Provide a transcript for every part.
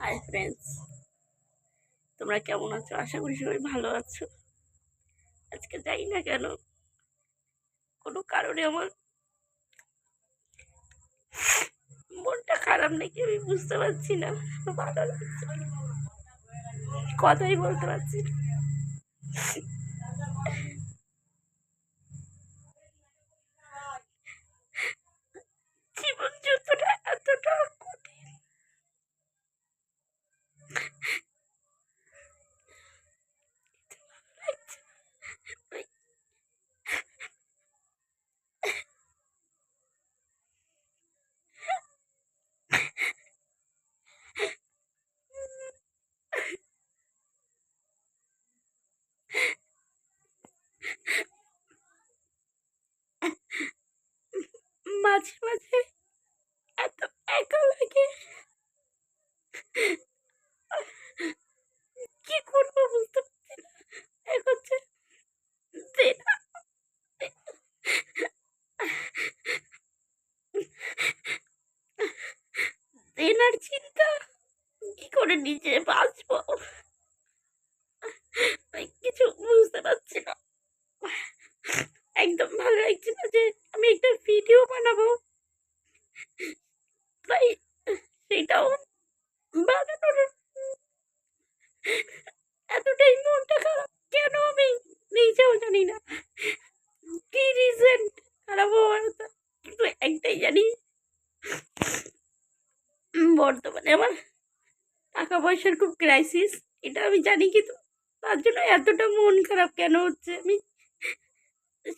Hi friends, তোমরা কেমন আছো? আশা করি সবাই ভালো আছো। আজকে যাই না কেন কোনো কারণে আমার মনটা খারাপ নাকি আমি বুঝতে পারছি না। ভালো লাগছে না, কথাই বলতে পারছি না। জীবন যতটা এতটা কঠিন, লাগছে না। মাঝে মাঝে এত একা লাগে, কি করবো বুঝতে পারছি না। এক হচ্ছে দেনা, দেনার চিন্তা, কি করে নিজে বাঁচবো কিছু বুঝতে পারছি না। একদম ভালো লাগছে না যে আমি একটা ভিডিও বানাবো, তাই সেটাও বানানোর এতটাই মনটা খারাপ কেন আমি নিজেও জানি না কি রিজন খারাপ হওয়ার। কিন্তু একটাই জানি, বর্তমানে আমার টাকা পয়সার খুব ক্রাইসিস, এটা আমি জানি। কিন্তু তার জন্য এতটা মন খারাপ কেন হচ্ছে আমি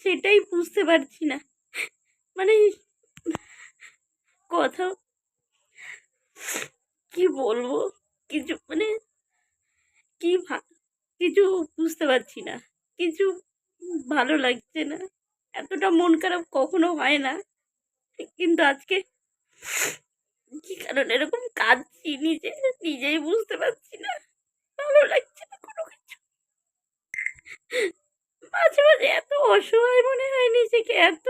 সেটাই বুঝতে পারছি না। মানে কথা কি বলবো, কিছু মানে কি কিছু বুঝতে পারছি না, কিছু ভালো লাগছে না। এতটা মন খারাপ কখনো হয় না, কিন্তু আজকে কি কারণে এরকম কাঁদছি নিজেই বুঝতে পারছি না। ভালো লাগছে না কোনো কিছু। মাঝে মাঝে এত অসহায় মনে হয় নিজেকে, এত